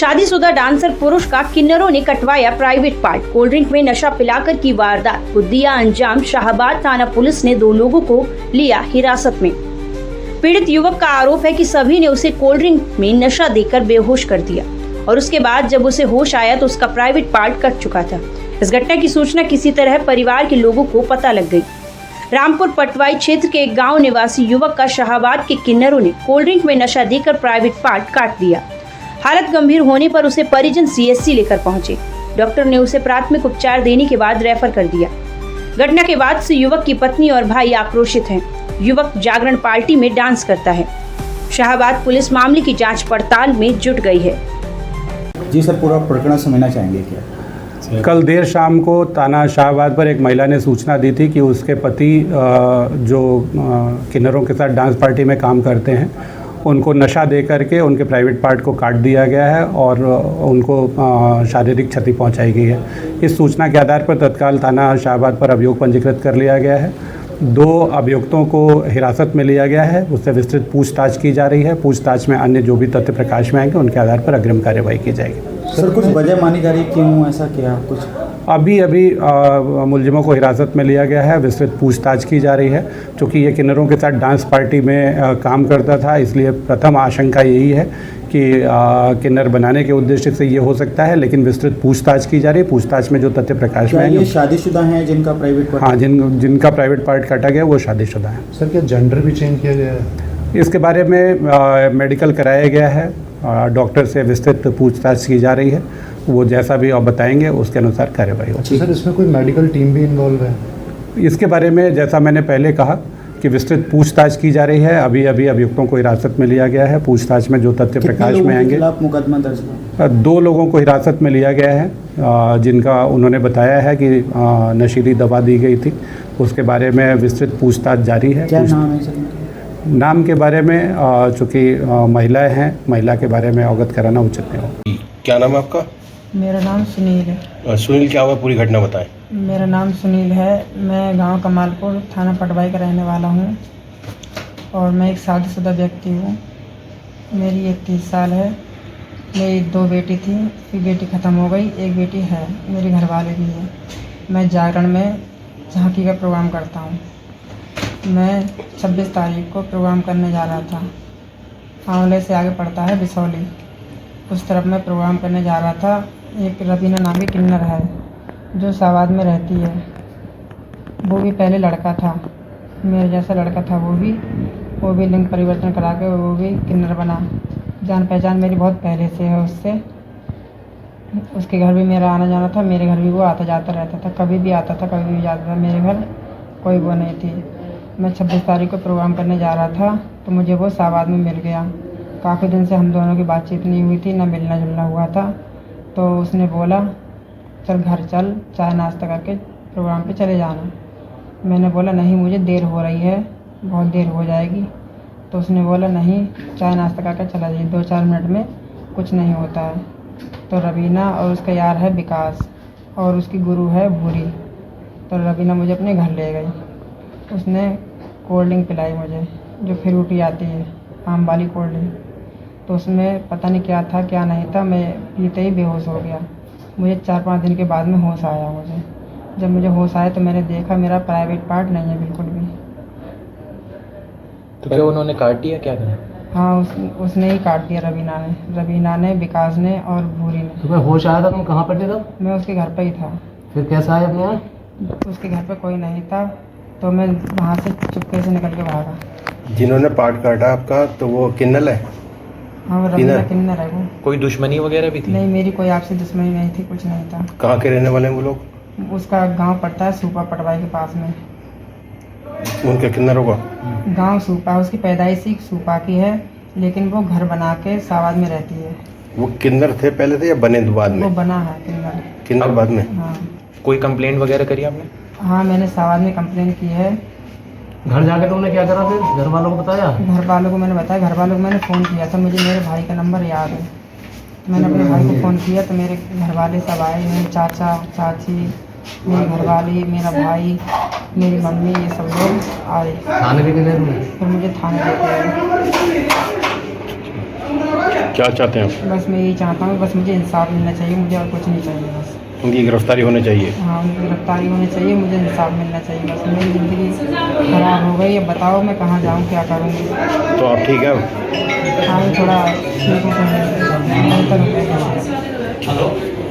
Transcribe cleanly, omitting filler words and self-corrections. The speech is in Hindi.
शादीशुदा डांसर पुरुष का किन्नरों ने कटवाया प्राइवेट पार्ट। कोल्ड ड्रिंक में नशा पिलाकर की वारदात को दिया अंजाम। शाहबाद थाना पुलिस ने 2 लोगों को लिया हिरासत में। पीड़ित युवक का आरोप है कि सभी ने उसे कोल्ड ड्रिंक में नशा देकर बेहोश कर दिया और उसके बाद जब उसे होश आया तो उसका प्राइवेट पार्ट कट चुका था। इस घटना की सूचना किसी तरह परिवार के लोगों को पता लग गई। रामपुर पटवाई क्षेत्र के एक गांव निवासी युवक का शाहबाद के किन्नरों ने कोल्ड ड्रिंक में नशा देकर प्राइवेट पार्ट काट दिया। हालत गंभीर होने पर उसे परिजन सीएचसी लेकर पहुंचे। डॉक्टर ने उसे प्राथमिक उपचार देने के बाद रेफर कर दिया। घटना के बाद से युवक की पत्नी और भाई आक्रोशित हैं। युवक जागरण पार्टी में डांस करता है। शाहबाद पुलिस मामले की जांच पड़ताल में जुट गई है। जी सर, पूरा प्रकरण समझना चाहेंगे क्या? कल देर शाम को थाना शाहबाद पर एक महिला ने सूचना दी थी कि उसके पति जो किन्नरों के साथ डांस पार्टी में काम करते हैं उनको नशा दे करके उनके प्राइवेट पार्ट को काट दिया गया है और उनको शारीरिक क्षति पहुंचाई गई है। इस सूचना के आधार पर तत्काल थाना शाहबाद पर अभियोग पंजीकृत कर लिया गया है। 2 अभियुक्तों को हिरासत में लिया गया है। उससे विस्तृत पूछताछ की जा रही है। पूछताछ में अन्य जो भी तथ्य प्रकाश में आएंगे उनके आधार पर अग्रिम कार्यवाही की जाएगी। सर, कुछ वजह मानी जा रही, क्यों ऐसा किया कुछ? अभी मुलजिमों को हिरासत में लिया गया है। विस्तृत पूछताछ की जा रही है। क्योंकि ये किन्नरों के साथ डांस पार्टी में काम करता था, इसलिए प्रथम आशंका यही है कि किन्नर बनाने के उद्देश्य से ये हो सकता है, लेकिन विस्तृत पूछताछ की जा रही है। पूछताछ में जो तथ्य प्रकाश में आएंगे। ये शादीशुदा हैं जिनका प्राइवेट पार्ट? हाँ, जिनका प्राइवेट पार्ट काटा गया वो शादीशुदा है। सर, क्या जेंडर भी चेंज किया गया है? इसके बारे में मेडिकल कराया गया है। डॉक्टर से विस्तृत पूछताछ की जा रही है। वो जैसा भी आप बताएंगे उसके अनुसार कार्यवाही होगी। अच्छा सर, इसमें कोई मेडिकल टीम भी इन्वॉल्व है? इसके बारे में जैसा मैंने पहले कहा कि विस्तृत पूछताछ की जा रही है। अभी अभियुक्तों को हिरासत में लिया गया है। पूछताछ में जो तथ्य प्रकाश में आएंगे। मुकदमा दर्ज हुआ? 2 लोगों को हिरासत में लिया गया है जिनका उन्होंने बताया है कि नशीली दवा दी गई थी। उसके बारे में विस्तृत पूछताछ जारी है। क्या नाम है सर? नाम के बारे में चूँकि महिलाएं हैं, महिला के बारे में अवगत कराना उचित नहीं होगा। क्या नाम है आपका? मेरा नाम सुनील है। सुनील, क्या हुआ, पूरी घटना बताएं। मेरा नाम सुनील है। मैं गांव कमालपुर थाना पटवाई का रहने वाला हूं और मैं एक शादीशुदा व्यक्ति हूं। मेरी 31 साल है। मेरी 2 बेटी थी, एक बेटी ख़त्म हो गई, एक बेटी है। मेरे घर वाले भी हैं। मैं जागरण में झांकी का प्रोग्राम करता हूं। मैं 26 तारीख को प्रोग्राम करने जा रहा था। आंवले से आगे पड़ता है बिसौली, उस तरफ मैं प्रोग्राम करने जा रहा था। एक रबीना नाम की किन्नर है जो शाहबाद में रहती है। वो भी पहले लड़का था, मेरे जैसा लड़का था। वो भी लिंग परिवर्तन करा के वो भी किन्नर बना। जान पहचान मेरी बहुत पहले से है उससे। उसके घर भी मेरा आना जाना था, मेरे घर भी वो आता जाता रहता था। कभी भी आता था, कभी भी जाता था। मेरे घर कोई वो नहीं थी। मैं 26 तारीख को प्रोग्राम करने जा रहा था तो मुझे वो शाहबाद में मिल गया। काफ़ी दिन से हम दोनों की बातचीत नहीं हुई थी, ना मिलना जुलना हुआ था। तो उसने बोला चल घर चल, चाय नाश्ता करके प्रोग्राम पे चले जाना। मैंने बोला नहीं, मुझे देर हो रही है, बहुत देर हो जाएगी। तो उसने बोला नहीं, चाय नाश्ता करके चला जाइए, 2-4 मिनट में कुछ नहीं होता है। तो रवीना और उसका यार है विकास और उसकी गुरु है भूरी। तो रवीना मुझे अपने घर ले गई। उसने कोल्ड ड्रिंक पिलाई मुझे, जो फ्रूटी आती है, आम वाली कोल्ड ड्रिंक। तो उसमें पता नहीं क्या था क्या नहीं था। मैं पीते ही बेहोश हो गया। मुझे 4-5 दिन के बाद में होश आया। जब मुझे होश आया तो मैंने देखा मेरा प्राइवेट पार्ट नहीं है बिल्कुल भी। तो क्या उन्होंने काट दिया, क्या करें? हाँ, उसने ही काट दिया, रवीना ने, विकास ने और भूरी ने। तुम्हें होश आया था, तुम कहाँ पर थे तब? मैं उसके घर पे ही था। फिर कैसा आया अपने यहाँ? उसके घर पे कोई नहीं था तो मैं वहाँ से चुपके से निकल के भागा। जिन्होंने पार्ट काटा आपका, तो वो किन्नर है? हाँ, रवीना किन्नर है वो। कोई दुश्मनी वगैरह भी थी? नहीं, मेरी कोई आपसे दुश्मनी नहीं थी, कुछ नहीं था। कहाँ के रहने वाले हैं वो लोग? उसका गांव पड़ता है सूपा पटवाई के पास में। उनके किन्नरों का गांव सूपा, उसकी पैदाइशी सूपा की है, लेकिन वो घर बना के शाहबाद में रहती है। वो किन्नर थे पहले से या बने बाद में? वो बना है किन्नर। किन्नर बाद में? हाँ। कोई कंप्लेंट वगैरह करी आपने? हाँ, मैंने शाहबाद में कंप्लेंट की है। घर जाके तुमने क्या करा फिर? घर वालों को बताया? घर वालों को मैंने बताया। घर वालों को मैंने फ़ोन किया था, मुझे मेरे भाई का नंबर याद है। तो मैंने अपने भाई को फ़ोन किया तो मेरे घर वाले सब आए। मेरे चाचा चाची, मेरी घरवाली, मेरा भाई, मेरी मम्मी, ये सब लोग आए। थाने लेके गए? फिर मुझे थाने लेके गए। क्या चाहते हैं आप? बस मैं यही चाहता हूँ, बस मुझे इंसाफ मिलना चाहिए, मुझे और कुछ नहीं चाहिए बस। उनकी गिरफ्तारी होनी चाहिए। हाँ, उनकी गिरफ्तारी होनी चाहिए, मुझे इंसाफ मिलना चाहिए बस। मेरी ज़िंदगी ख़राब हो गई, अब बताओ मैं कहाँ जाऊँ, क्या करूँगी। तो आप ठीक है अब? हाँ, थोड़ा ठीक हो गया, बेहतर हो गया।